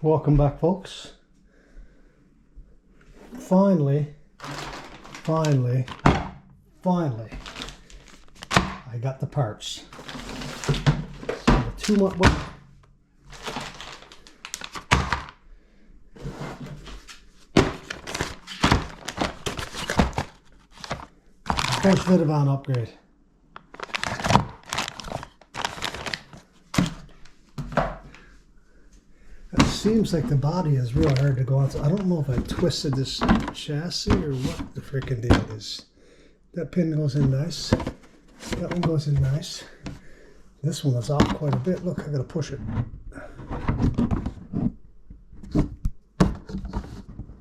Welcome back, folks. Finally, I got the parts. So the 2 month wait. First Vigilante upgrade. It seems like the body is real hard to go on. I don't know if I twisted this chassis or what the freaking deal is. That pin goes in nice. That one goes in nice. This one is off quite a bit. Look, I gotta push it.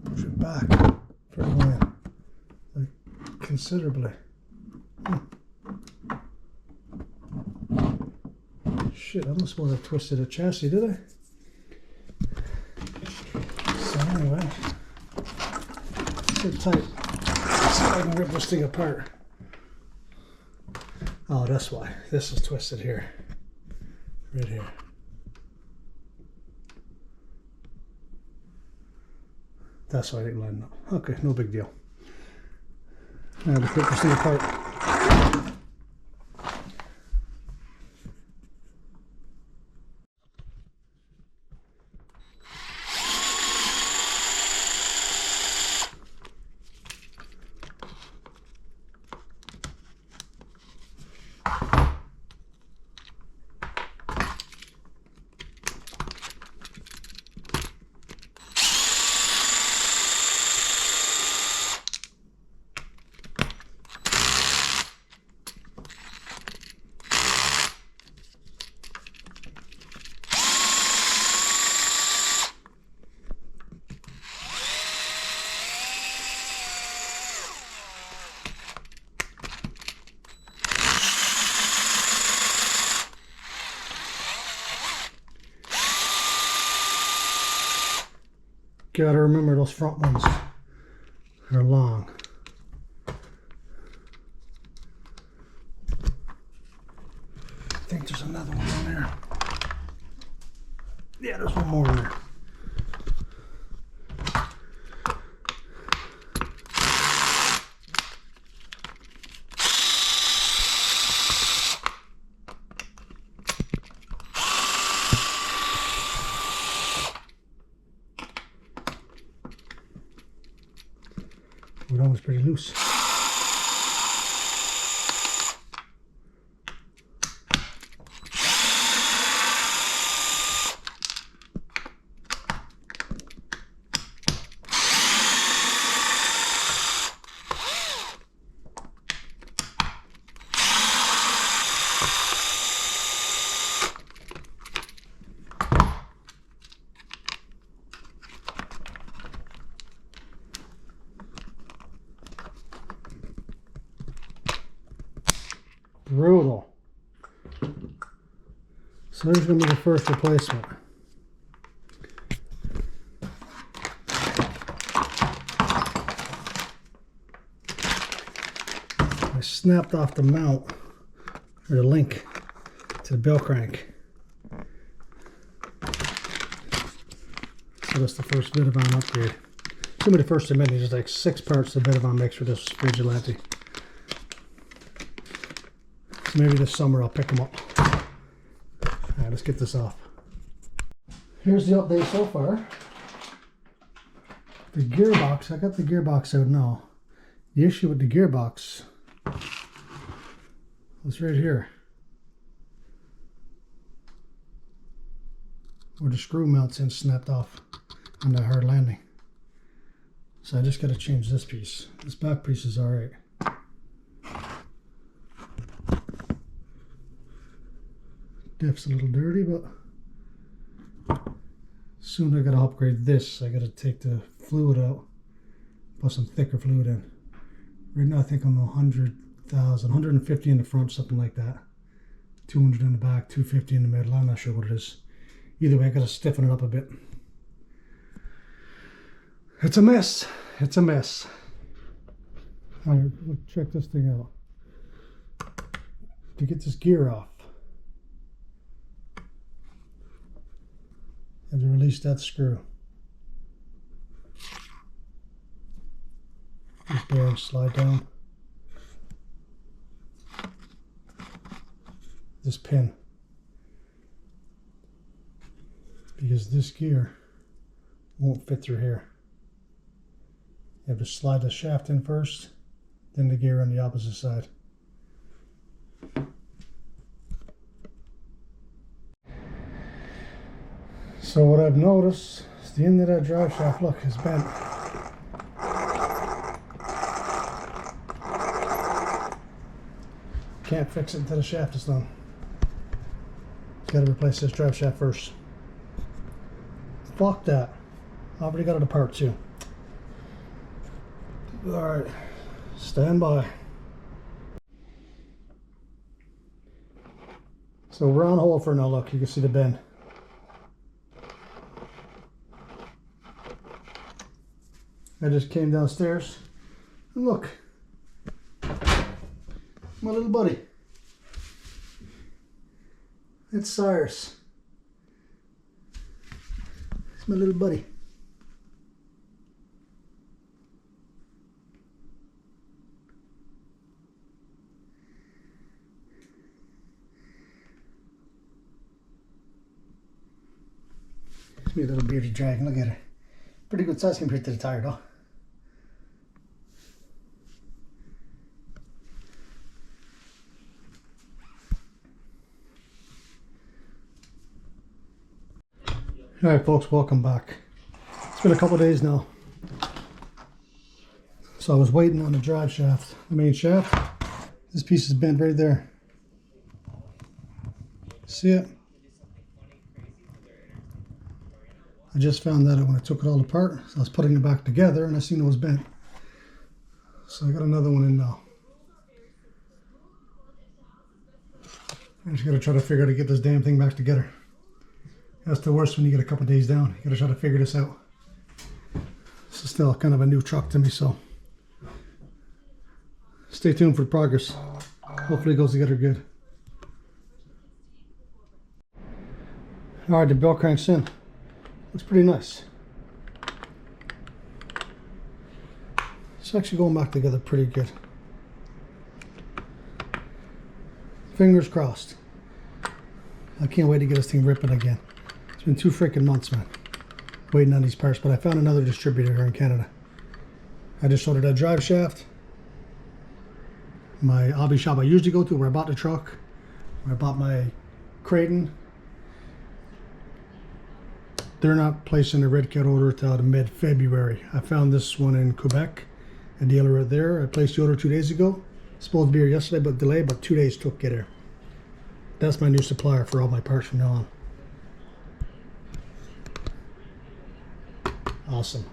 Push it back for the win. Like considerably. Shit, I must want to have twisted a chassis, did I? So anyway, sit tight. So I can rip this thing apart. Oh, that's why. This is twisted here. Right here. That's why I didn't line up. Okay, no big deal. Now to rip this thing apart. Gotta remember those front ones are long. I think there's another one in there. Yeah, there's one more in there. That one's pretty loose. Brutal. So there's going to be the first replacement. I snapped off the mount, or the link, to the bell crank. So that's the first Vigilante upgrade. It's going to be the first of many. There's like 6 parts the Vigilante makes for this Vigilante. Maybe this summer I'll pick them up. Alright, let's get this off. Here's the update so far. The gearbox, I got the gearbox out now. The issue with the gearbox was right here, where the screw mounts in snapped off on that hard landing. So I just got to change this piece. This back piece is alright. Diff's a little dirty, but soon I gotta upgrade this. I gotta take the fluid out, put some thicker fluid in. Right now I think I'm 100,000, 150 in the front, something like that. 200 in the back, 250 in the middle. I'm not sure what it is. Either way, I gotta stiffen it up a bit. It's a mess. It's a mess. Alright, check this thing out. To get this gear off, and to release release that screw. These bearings slide down. This pin. Because this gear won't fit through here. You have to slide the shaft in first, then the gear on the opposite side. So what I've noticed is the end of that drive shaft, look, is bent. Can't fix it until the shaft is done. Got to replace this drive shaft first. Fuck that. I already got it apart too. Alright, stand by. So we're on hold for now, look, you can see the bend. I just came downstairs and look, my little buddy. It's Cyrus. It's my little buddy. It's me, a little bearded dragon. Look at her. Pretty good size compared to the tire, though. Alright folks, welcome back. It's been a couple of days now. So I was waiting on the drive shaft, the main shaft. This piece is bent right there. See it? I just found that out when I took it all apart. So I was putting it back together and I seen it was bent. So I got another one in now. I'm just gonna try to figure out how to get this damn thing back together. That's the worst when you get a couple days down. You gotta try to figure this out. This is still kind of a new truck to me, so stay tuned for the progress. Hopefully it goes together good. Alright, the bell crank's in. Looks pretty nice. It's actually going back together pretty good. Fingers crossed. I can't wait to get this thing ripping again. It's been 2 freaking months, man, waiting on these parts, but I found another distributor here in Canada. I just ordered that drive shaft. My hobby shop I usually go to, where I bought the truck, where I bought my Creighton, they're not placing a red cat order till mid-February. I found this one in Quebec, a dealer right there. I placed the order 2 days ago. Supposed to be here yesterday, but delayed, but 2 days took to get here. That's my new supplier for all my parts from now on. Awesome.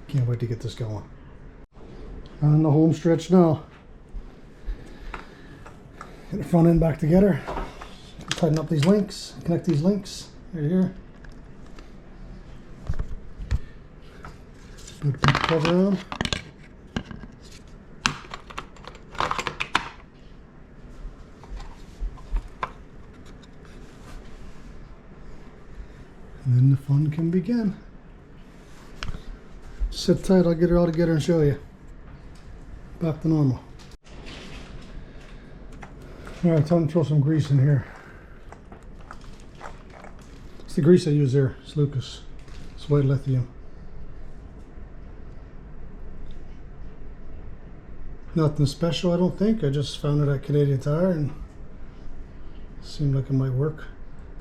Can't wait to get this going. On the home stretch now. Get the front end back together. Tighten up these links. Connect these links right here. Put the cover on. And then the fun can begin. Sit tight, I'll get it all together and show you. Back to normal. Alright, time to throw some grease in here. It's the grease I use there. It's Lucas. It's white lithium. Nothing special, I don't think. I just found it at Canadian Tire and it seemed like it might work.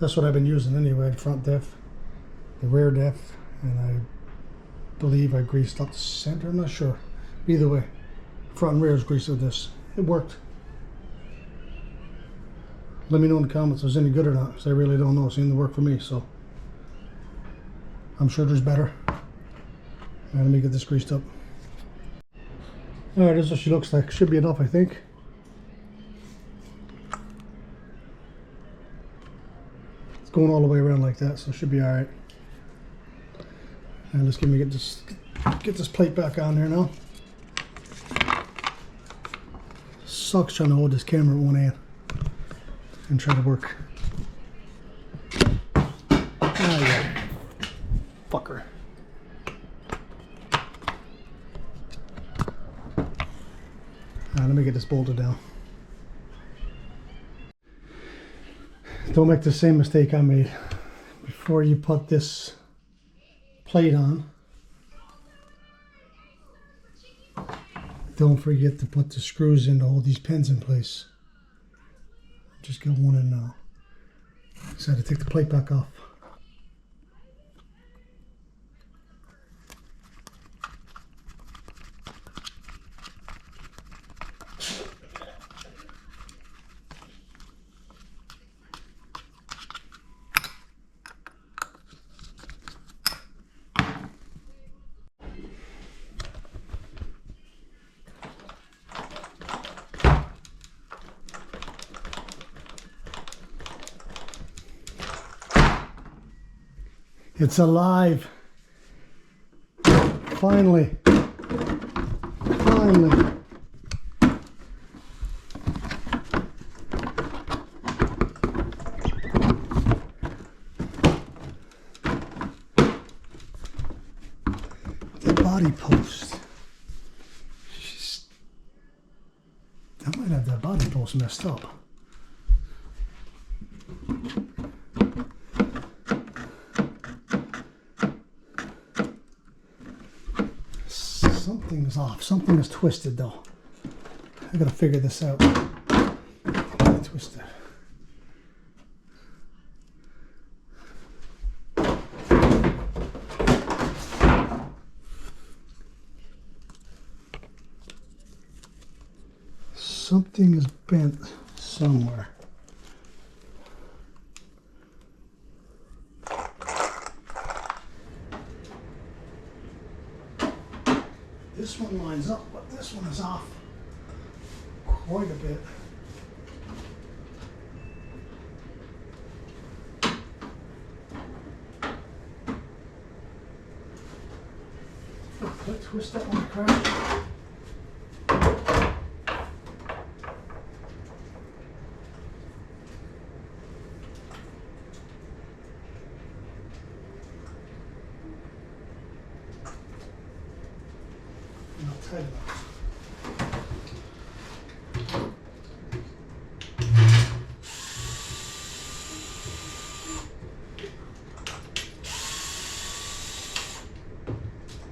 That's what I've been using anyway, the front diff, the rear diff, and I believe I greased up the center, I'm not sure. Either way, front and rear is greased with this. It worked. Let me know in the comments if it's any good or not, because I really don't know. It seemed to work for me, so I'm sure there's better. Let me get this greased up. Alright, this is what she looks like. Should be enough, I think. It's going all the way around like that, so it should be alright. And let's get this plate back on there now. Sucks trying to hold this camera with one hand and try to work. Ah, yeah. fucker. Let me get this bolted down. Don't make the same mistake I made. Before you put this plate on, don't forget to put the screws in to hold these pins in place. Just got one in now. So I had to take the plate back off. It's alive. Finally. Finally. The body post. I might have that body post messed up. Something's off. Something is twisted though. I gotta figure this out. Twisted. Something is bent somewhere. This one lines up, but this one is off quite a bit. I'll twist that one, Crash.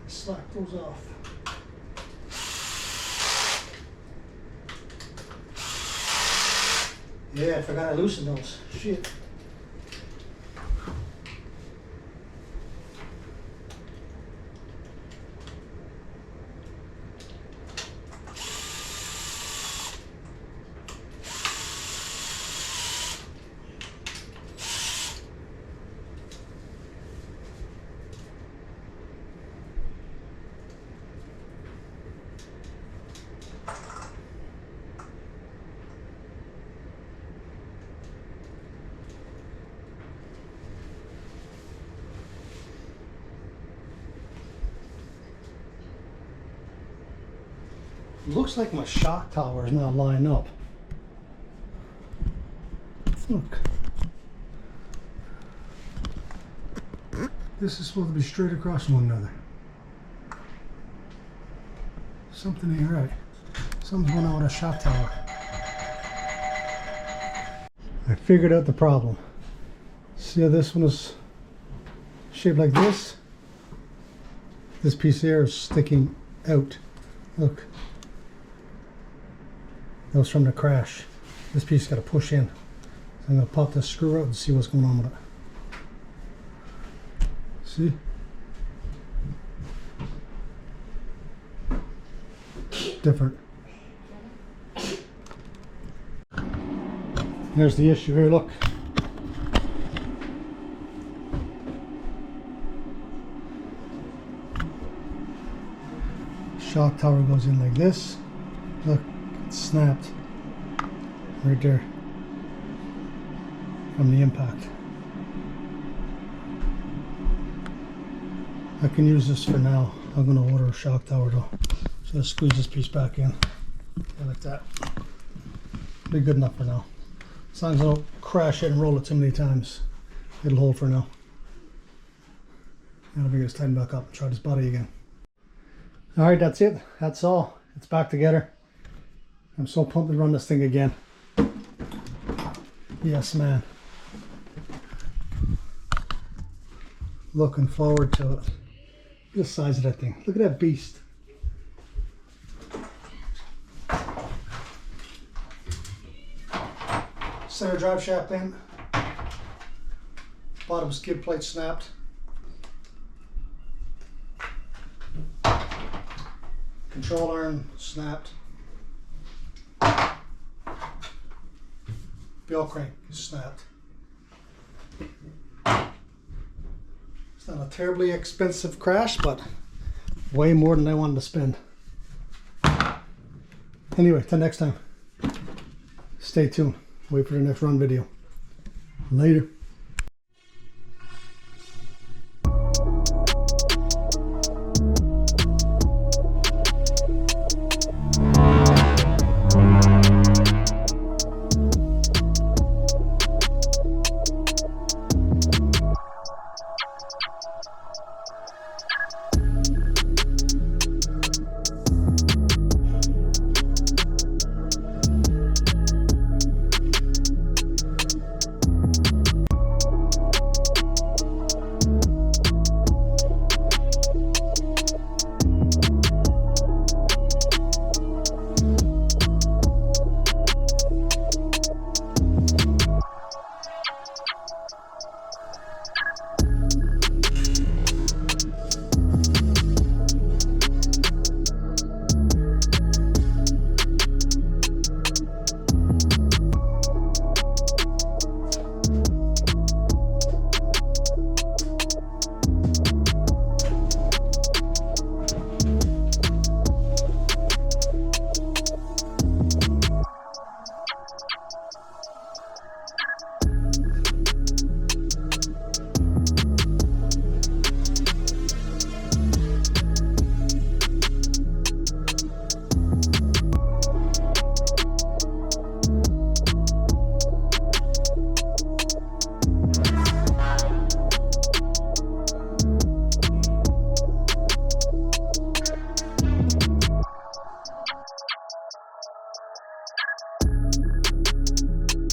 Slack those off. Yeah, I forgot I loosened those. Shit. Looks like my shock tower is now lined up. Look. This is supposed to be straight across from one another. Something ain't right. Something's going on with a shock tower. I figured out the problem. See how this one is shaped like this? This piece here is sticking out. Look. That was from the crash. This piece got to push in. So I'm going to pop this screw out and see what's going on with it. See? Different. There's the issue here, look. Shock tower goes in like this. Look. Snapped right there from the impact. I can use this for now. I'm going to order a shock tower though. So let's squeeze this piece back in. Yeah, like that. Be good enough for now. As long as I don't crash it and roll it too many times, it'll hold for now. Now we just tighten back up and try this body again. All right, that's it. That's all. It's back together. I'm so pumped to run this thing again. Yes, man. Looking forward to it. Look at the size of that thing. Look at that beast. Center drive shaft in. Bottom skid plate snapped. Control arm snapped. Bell crank snapped. It's not a terribly expensive crash, but way more than I wanted to spend. Anyway, till next time, stay tuned. Wait for the next run video. Later.